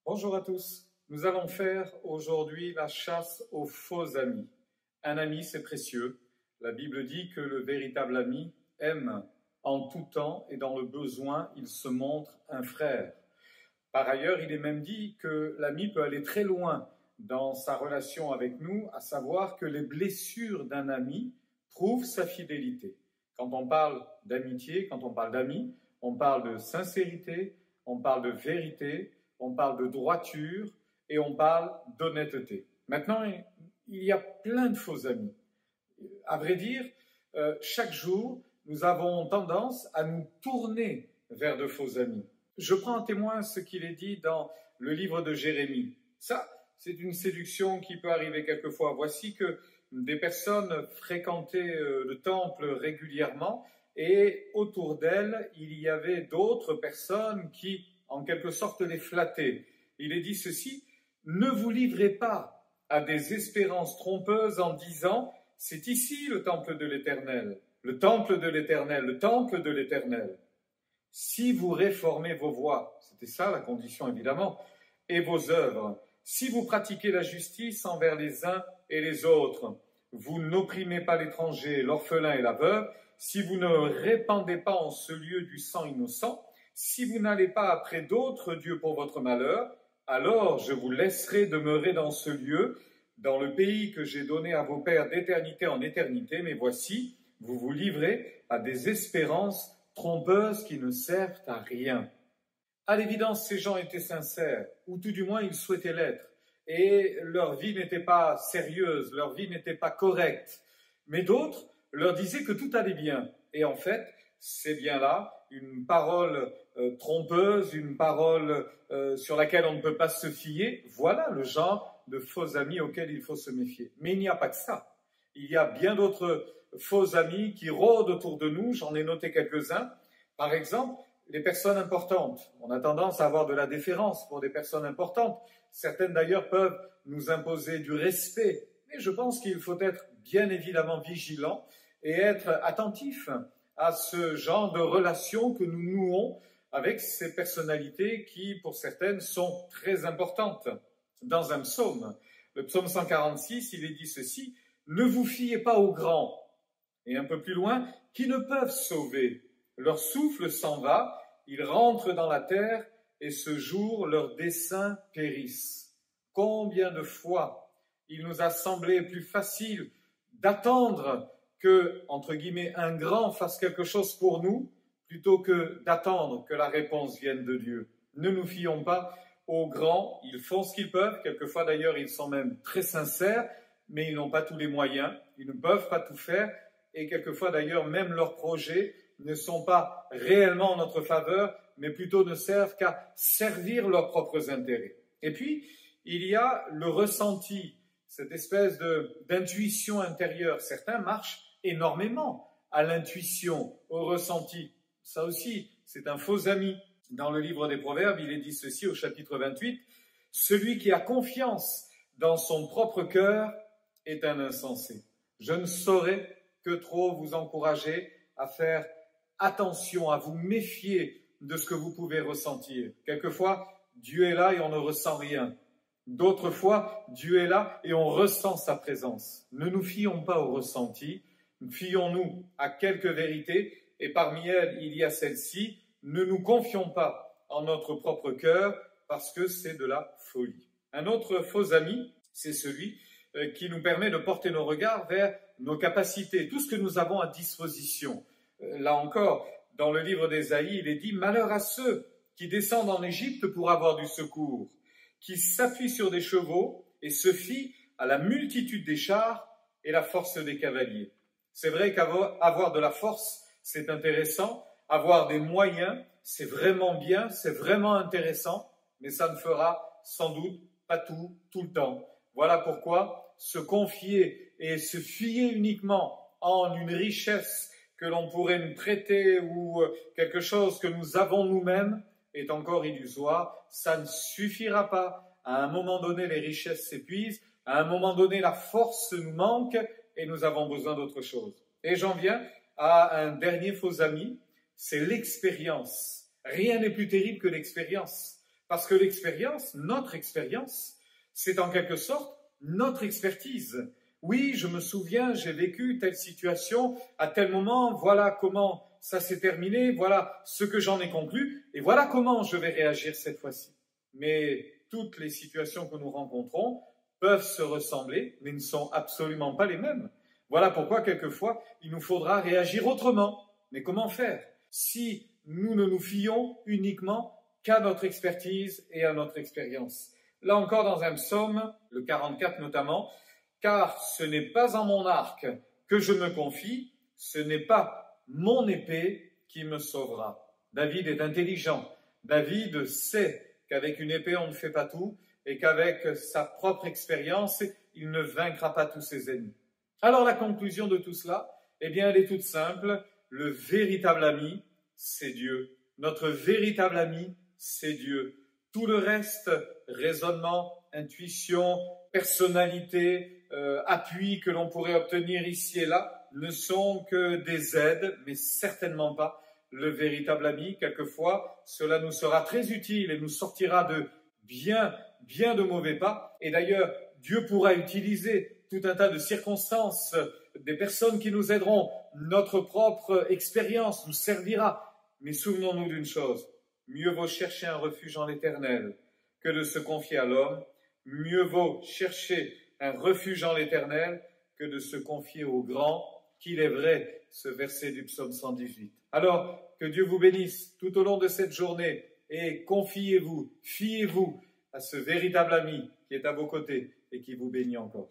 Bonjour à tous, nous allons faire aujourd'hui la chasse aux faux amis. Un ami, c'est précieux. La Bible dit que le véritable ami aime en tout temps et dans le besoin, il se montre un frère. Par ailleurs, il est même dit que l'ami peut aller très loin dans sa relation avec nous, à savoir que les blessures d'un ami prouvent sa fidélité. Quand on parle d'amitié, quand on parle d'amis, on parle de sincérité, on parle de vérité, on parle de droiture et on parle d'honnêteté. Maintenant, il y a plein de faux amis. À vrai dire, chaque jour, nous avons tendance à nous tourner vers de faux amis. Je prends en témoin ce qu'il est dit dans le livre de Jérémie. Ça, c'est une séduction qui peut arriver quelquefois. Voici que des personnes fréquentaient le temple régulièrement et autour d'elles, il y avait d'autres personnes qui en quelque sorte les flatter. Il est dit ceci, ne vous livrez pas à des espérances trompeuses en disant, c'est ici le temple de l'Éternel, le temple de l'Éternel, le temple de l'Éternel. Si vous réformez vos voies, c'était ça la condition évidemment, et vos œuvres, si vous pratiquez la justice envers les uns et les autres, vous n'opprimez pas l'étranger, l'orphelin et la veuve, si vous ne répandez pas en ce lieu du sang innocent, si vous n'allez pas après d'autres dieux pour votre malheur, alors je vous laisserai demeurer dans ce lieu, dans le pays que j'ai donné à vos pères d'éternité en éternité, mais voici, vous vous livrez à des espérances trompeuses qui ne servent à rien. À l'évidence, ces gens étaient sincères, ou tout du moins ils souhaitaient l'être, et leur vie n'était pas sérieuse, leur vie n'était pas correcte, mais d'autres leur disaient que tout allait bien, et en fait, c'est bien là une parole trompeuse, une parole sur laquelle on ne peut pas se fier. Voilà le genre de faux amis auxquels il faut se méfier. Mais il n'y a pas que ça. Il y a bien d'autres faux amis qui rôdent autour de nous. J'en ai noté quelques-uns. Par exemple, les personnes importantes. On a tendance à avoir de la déférence pour des personnes importantes. Certaines d'ailleurs peuvent nous imposer du respect. Mais je pense qu'il faut être bien évidemment vigilant et être attentif à ce genre de relations que nous nouons avec ces personnalités qui, pour certaines, sont très importantes. Dans un psaume, le psaume 146, il est dit ceci, « Ne vous fiez pas aux grands », et un peu plus loin, « qui ne peuvent sauver. Leur souffle s'en va, ils rentrent dans la terre, et ce jour, leurs desseins périssent. » Combien de fois il nous a semblé plus facile d'attendre que, entre guillemets, un grand fasse quelque chose pour nous, plutôt que d'attendre que la réponse vienne de Dieu. Ne nous fions pas aux grands, ils font ce qu'ils peuvent, quelquefois d'ailleurs ils sont même très sincères, mais ils n'ont pas tous les moyens, ils ne peuvent pas tout faire, et quelquefois d'ailleurs même leurs projets ne sont pas réellement en notre faveur, mais plutôt ne servent qu'à servir leurs propres intérêts. Et puis, il y a le ressenti, cette espèce d'intuition intérieure. Certains marchent énormément à l'intuition, au ressenti. Ça aussi, c'est un faux ami. Dans le livre des Proverbes, il est dit ceci au chapitre 28, « Celui qui a confiance dans son propre cœur est un insensé. » Je ne saurais que trop vous encourager à faire attention, à vous méfier de ce que vous pouvez ressentir. Quelquefois, Dieu est là et on ne ressent rien. D'autres fois, Dieu est là et on ressent sa présence. Ne nous fions pas au ressenti, fions-nous à quelques vérités et parmi elles, il y a celle-ci. Ne nous confions pas en notre propre cœur parce que c'est de la folie. Un autre faux ami, c'est celui qui nous permet de porter nos regards vers nos capacités, tout ce que nous avons à disposition. Là encore, dans le livre d'Ésaïe, il est dit « Malheur à ceux qui descendent en Égypte pour avoir du secours, qui s'appuient sur des chevaux et se fient à la multitude des chars et la force des cavaliers. » C'est vrai qu'avoir de la force, c'est intéressant. Avoir des moyens, c'est vraiment bien, c'est vraiment intéressant, mais ça ne fera sans doute pas tout le temps. Voilà pourquoi se confier et se fier uniquement en une richesse que l'on pourrait nous prêter ou quelque chose que nous avons nous-mêmes est encore illusoire. Ça ne suffira pas. À un moment donné, les richesses s'épuisent. À un moment donné, la force nous manque et nous avons besoin d'autre chose. Et j'en viens à un dernier faux ami, c'est l'expérience. Rien n'est plus terrible que l'expérience. Parce que l'expérience, notre expérience, c'est en quelque sorte notre expertise. Oui, je me souviens, j'ai vécu telle situation à tel moment, voilà comment ça s'est terminé, voilà ce que j'en ai conclu, et voilà comment je vais réagir cette fois-ci. Mais toutes les situations que nous rencontrons peuvent se ressembler, mais ne sont absolument pas les mêmes. Voilà pourquoi, quelquefois, il nous faudra réagir autrement. Mais comment faire si nous ne nous fions uniquement qu'à notre expertise et à notre expérience? Là encore, dans un psaume, le 44 notamment, « Car ce n'est pas en mon arc que je me confie, ce n'est pas mon épée qui me sauvera. » David est intelligent. David sait qu'avec une épée, on ne fait pas tout et qu'avec sa propre expérience, il ne vaincra pas tous ses ennemis. Alors la conclusion de tout cela, eh bien, elle est toute simple. Le véritable ami, c'est Dieu. Notre véritable ami, c'est Dieu. Tout le reste, raisonnement, intuition, personnalité, appui que l'on pourrait obtenir ici et là, ne sont que des aides, mais certainement pas le véritable ami. Quelquefois, cela nous sera très utile et nous sortira de bien de mauvais pas. Et d'ailleurs, Dieu pourra utiliser tout un tas de circonstances, des personnes qui nous aideront. Notre propre expérience nous servira. Mais souvenons-nous d'une chose, mieux vaut chercher un refuge en l'Éternel que de se confier à l'homme. Mieux vaut chercher un refuge en l'Éternel que de se confier au grand, qu'il est vrai, ce verset du psaume 118. Alors, que Dieu vous bénisse tout au long de cette journée et confiez-vous, fiez-vous à ce véritable ami qui est à vos côtés et qui vous bénit encore.